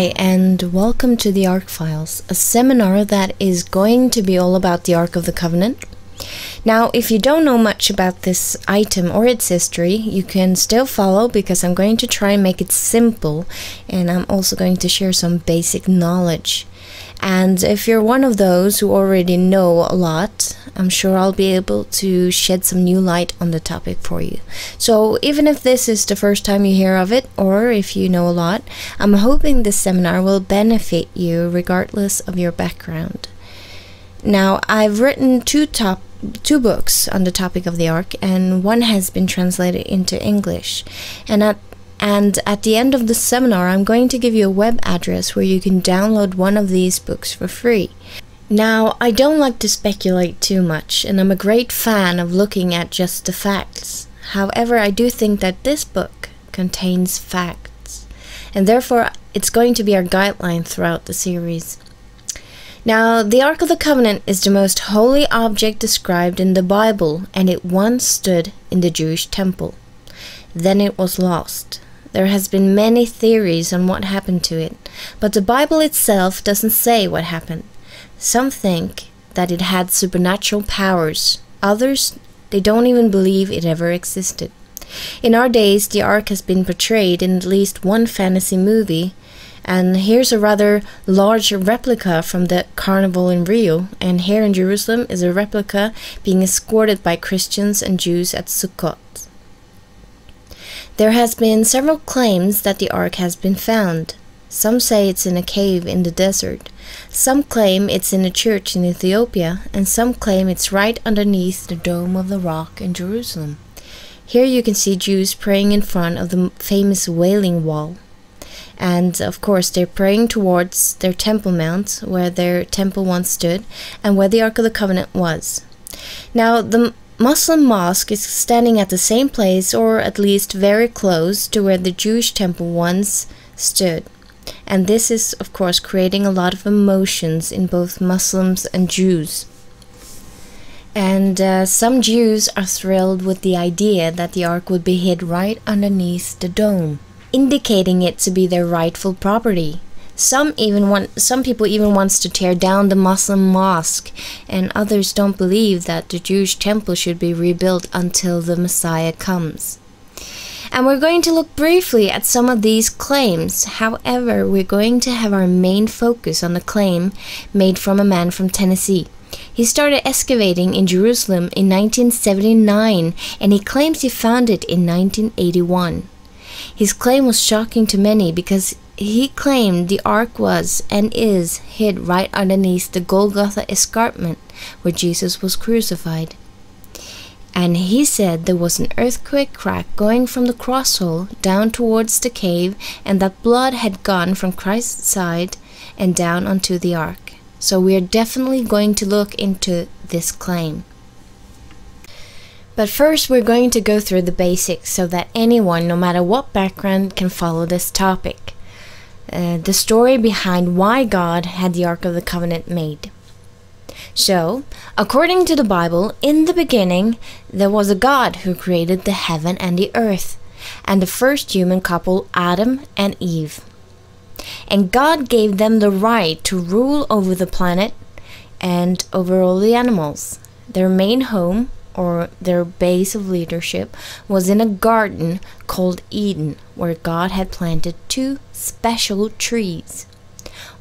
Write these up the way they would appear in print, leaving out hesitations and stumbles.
Hi, and welcome to the Ark Files, a seminar that is going to be all about the Ark of the Covenant. Now, if you don't know much about this item or its history, you can still follow because I'm going to try and make it simple, and I'm also going to share some basic knowledge. And if you're one of those who already know a lot, I'm sure I'll be able to shed some new light on the topic for you. So even if this is the first time you hear of it, or if you know a lot, I'm hoping this seminar will benefit you regardless of your background. Now, I've written two books on the topic of the Ark, and one has been translated into English. And at the end of the seminar, I'm going to give you a web address where you can download one of these books for free. Now, I don't like to speculate too much, and I'm a great fan of looking at just the facts. However, I do think that this book contains facts, and therefore it's going to be our guideline throughout the series. Now, the Ark of the Covenant is the most holy object described in the Bible, and it once stood in the Jewish temple. Then it was lost. There has been many theories on what happened to it, but the Bible itself doesn't say what happened. Some think that it had supernatural powers. Others, they don't even believe it ever existed. In our days, the Ark has been portrayed in at least one fantasy movie, and here's a rather large replica from the Carnival in Rio, and here in Jerusalem is a replica being escorted by Christians and Jews at Sukkot. There has been several claims that the Ark has been found. Some say it's in a cave in the desert. Some claim it's in a church in Ethiopia, and some claim it's right underneath the Dome of the Rock in Jerusalem. Here you can see Jews praying in front of the famous Wailing Wall. And of course they're praying towards their Temple Mount, where their temple once stood, and where the Ark of the Covenant was. Now, the Muslim mosque is standing at the same place, or at least very close to where the Jewish temple once stood. And this is, of course, creating a lot of emotions in both Muslims and Jews. And some Jews are thrilled with the idea that the Ark would be hid right underneath the dome, indicating it to be their rightful property. Some people even wants to tear down the Muslim mosque, and others don't believe that the Jewish temple should be rebuilt until the Messiah comes. And we're going to look briefly at some of these claims. However, we're going to have our main focus on the claim made from a man from Tennessee. He started excavating in Jerusalem in 1979, and he claims he found it in 1981. His claim was shocking to many because he claimed the Ark was and is hid right underneath the Golgotha escarpment where Jesus was crucified. And he said there was an earthquake crack going from the crosshole down towards the cave, and that blood had gone from Christ's side and down onto the Ark. So we are definitely going to look into this claim. But first, we're going to go through the basics so that anyone, no matter what background, can follow this topic. The story behind why God had the Ark of the Covenant made. So, according to the Bible, in the beginning, there was a God who created the heaven and the earth, and the first human couple, Adam and Eve. And God gave them the right to rule over the planet and over all the animals. Their main home, or their base of leadership, was in a garden called Eden, where God had planted two special trees.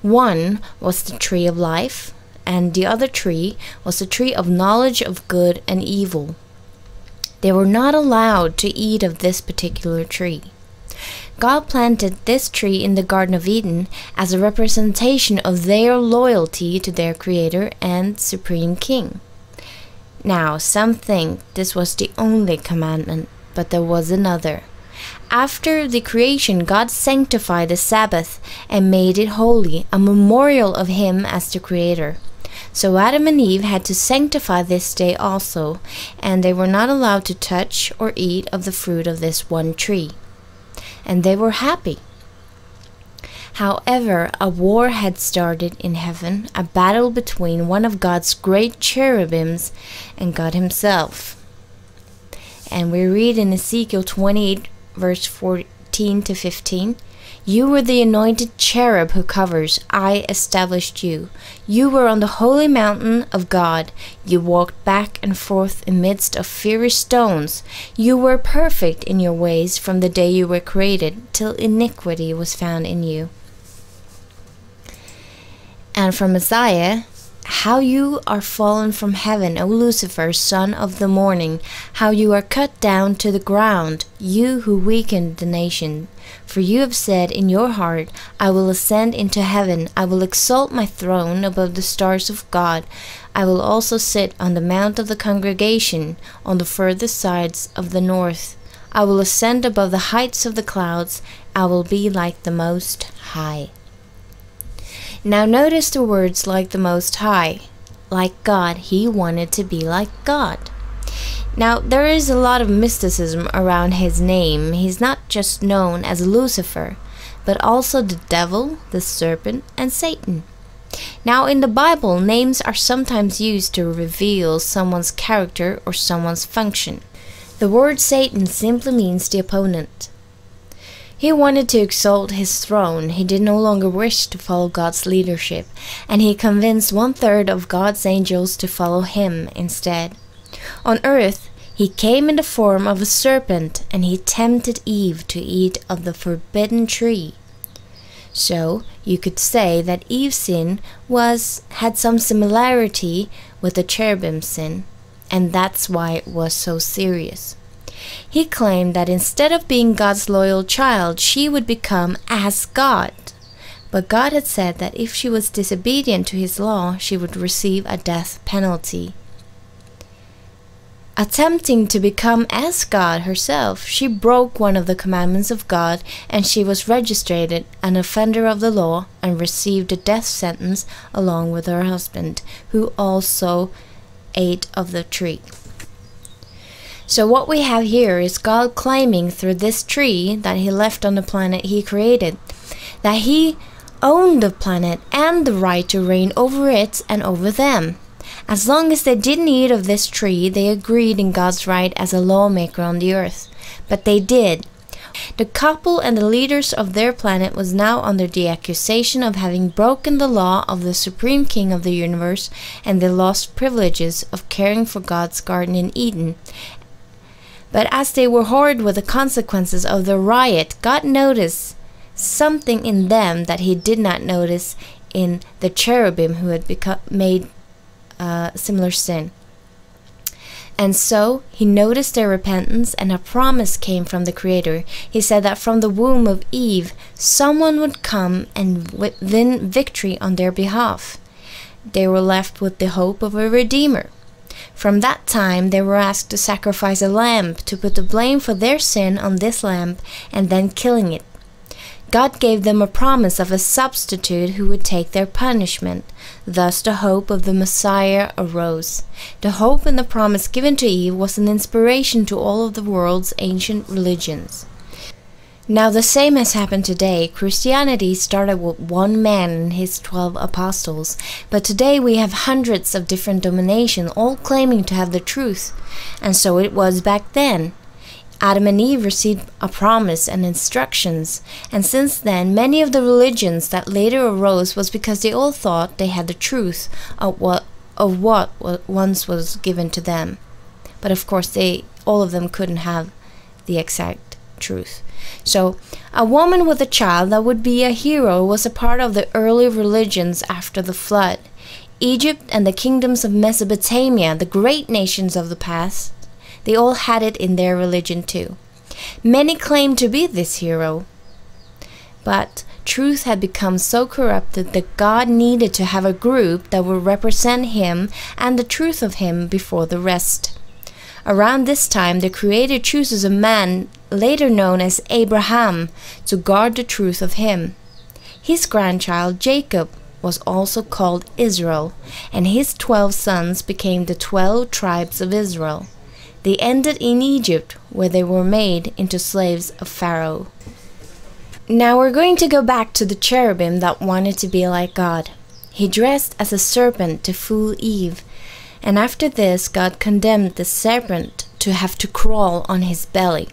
One was the tree of life, and the other tree was the tree of knowledge of good and evil. They were not allowed to eat of this particular tree. God planted this tree in the Garden of Eden as a representation of their loyalty to their Creator and Supreme King. Now, some think this was the only commandment, but there was another. After the creation, God sanctified the Sabbath and made it holy, a memorial of Him as the Creator. So Adam and Eve had to sanctify this day also, and they were not allowed to touch or eat of the fruit of this one tree. And they were happy. However, a war had started in heaven, a battle between one of God's great cherubims and God Himself. And we read in Ezekiel 28, verse 14 to 15, You were the anointed cherub who covers. I established you. You were on the holy mountain of God. You walked back and forth amidst of fiery stones. You were perfect in your ways from the day you were created, till iniquity was found in you. And from Isaiah, how you are fallen from heaven, O Lucifer, son of the morning, how you are cut down to the ground, you who weakened the nation. For you have said in your heart, I will ascend into heaven, I will exalt my throne above the stars of God. I will also sit on the mount of the congregation, on the furthest sides of the north. I will ascend above the heights of the clouds, I will be like the Most High. Now notice the words like the Most High. Like God, he wanted to be like God. Now there is a lot of mysticism around his name. He's not just known as Lucifer, but also the devil, the serpent, and Satan. Now in the Bible, names are sometimes used to reveal someone's character or someone's function. The word Satan simply means the opponent. He wanted to exalt his throne. He did no longer wish to follow God's leadership, and he convinced 1/3 of God's angels to follow him instead. On earth, he came in the form of a serpent, and he tempted Eve to eat of the forbidden tree. So, you could say that Eve's sin had some similarity with the cherubim's sin, and that's why it was so serious. He claimed that instead of being God's loyal child, she would become as God. But God had said that if she was disobedient to his law, she would receive a death penalty. Attempting to become as God herself, she broke one of the commandments of God, and she was registered an offender of the law and received a death sentence along with her husband, who also ate of the tree. So what we have here is God claiming through this tree that he left on the planet he created, that he owned the planet and the right to reign over it and over them. As long as they didn't eat of this tree, they agreed in God's right as a lawmaker on the earth. But they did. The couple and the leaders of their planet was now under the accusation of having broken the law of the Supreme King of the universe, and they lost privileges of caring for God's garden in Eden. But as they were horrid with the consequences of the riot, God noticed something in them that he did not notice in the cherubim who had made similar sin. And so he noticed their repentance, and a promise came from the Creator. He said that from the womb of Eve, someone would come and win victory on their behalf. They were left with the hope of a Redeemer. From that time, they were asked to sacrifice a lamb, to put the blame for their sin on this lamb, and then killing it. God gave them a promise of a substitute who would take their punishment. Thus the hope of the Messiah arose. The hope and the promise given to Eve was an inspiration to all of the world's ancient religions. Now the same has happened today. Christianity started with one man and his 12 apostles, but today we have hundreds of different denominations, all claiming to have the truth. And so it was back then. Adam and Eve received a promise and instructions, and since then many of the religions that later arose was because they all thought they had the truth of what once was given to them. But of course all of them couldn't have the exact truth. So a woman with a child that would be a hero was a part of the early religions after the flood. Egypt and the kingdoms of Mesopotamia, the great nations of the past, they all had it in their religion too. Many claimed to be this hero, but truth had become so corrupted that God needed to have a group that would represent him and the truth of him before the rest. Around this time, the Creator chooses a man, later known as Abraham, to guard the truth of him. His grandchild, Jacob, was also called Israel, and his 12 sons became the 12 tribes of Israel. They ended in Egypt, where they were made into slaves of Pharaoh. Now we're going to go back to the cherubim that wanted to be like God. He dressed as a serpent to fool Eve, and after this God condemned the serpent to have to crawl on his belly.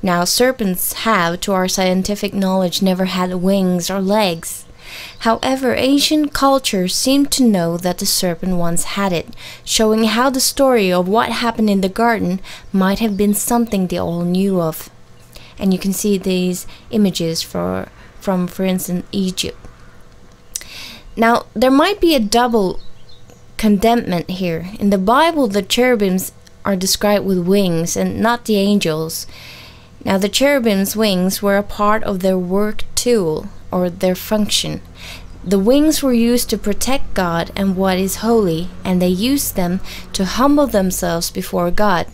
Now, serpents have, to our scientific knowledge, never had wings or legs. However, ancient cultures seem to know that the serpent once had it, showing how the story of what happened in the garden might have been something they all knew of. And you can see these images from, for instance, Egypt. Now, there might be a double condemnment here. In the Bible, the cherubims are described with wings and not the angels. Now, the cherubim's wings were a part of their work tool, or their function. The wings were used to protect God and what is holy, and they used them to humble themselves before God.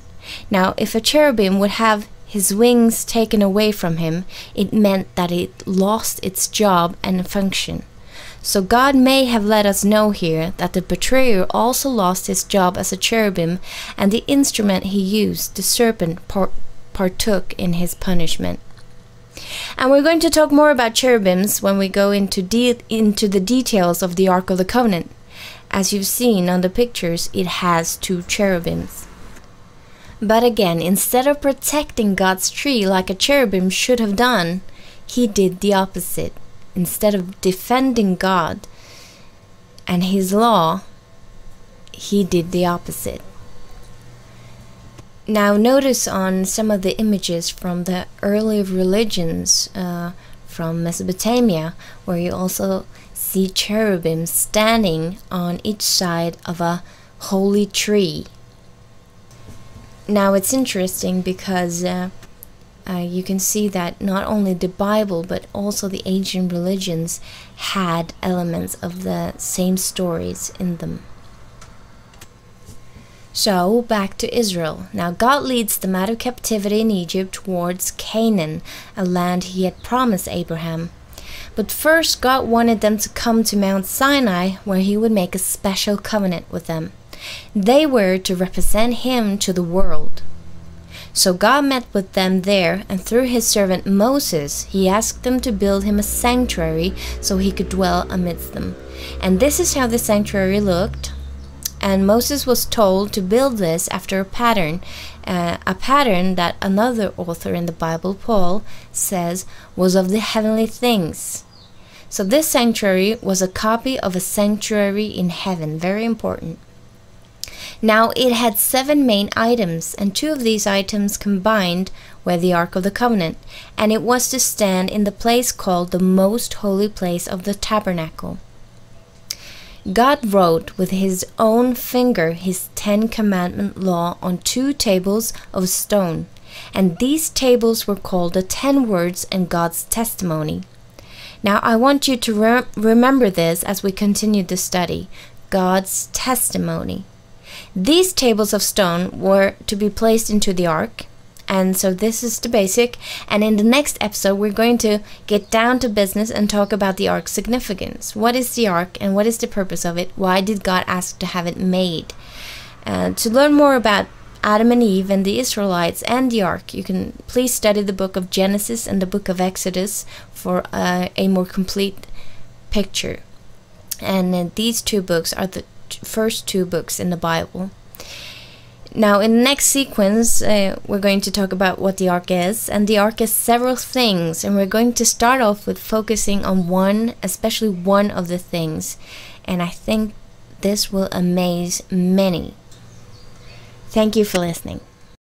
Now, if a cherubim would have his wings taken away from him, it meant that it lost its job and function. So God may have let us know here that the betrayer also lost his job as a cherubim, and the instrument he used, the serpent, partook in his punishment. And we're going to talk more about cherubims when we go into the details of the Ark of the Covenant. As you've seen on the pictures, it has 2 cherubims. But again, instead of protecting God's tree like a cherubim should have done, he did the opposite. Instead of defending God and his law, he did the opposite. Now notice on some of the images from the early religions from Mesopotamia, where you also see cherubim standing on each side of a holy tree. Now it's interesting because you can see that not only the Bible but also the ancient religions had elements of the same stories in them. So, back to Israel. Now God leads them out of captivity in Egypt towards Canaan, a land he had promised Abraham. But first God wanted them to come to Mount Sinai, where he would make a special covenant with them. They were to represent him to the world. So God met with them there, and through his servant Moses, he asked them to build him a sanctuary so he could dwell amidst them. And this is how the sanctuary looked. And Moses was told to build this after a pattern that another author in the Bible, Paul, says was of the heavenly things. So this sanctuary was a copy of a sanctuary in heaven, very important. Now it had 7 main items, and 2 of these items combined were the Ark of the Covenant, and it was to stand in the place called the most holy place of the tabernacle. God wrote with his own finger his 10 commandment law on 2 tables of stone, and these tables were called the 10 words and God's testimony. Now I want you to remember this as we continue the study, God's testimony. These tables of stone were to be placed into the ark, and so this is the basic, and in the next episode we're going to get down to business and talk about the ark's significance. What is the ark and what is the purpose of it? Why did God ask to have it made? To learn more about Adam and Eve and the Israelites and the ark, you can please study the book of Genesis and the book of Exodus for a more complete picture. And these 2 books are the first 2 books in the Bible. Now in the next sequence we're going to talk about what the ark is, and the ark is several things, and we're going to start off with focusing on one, especially one of the things, and I think this will amaze many. Thank you for listening.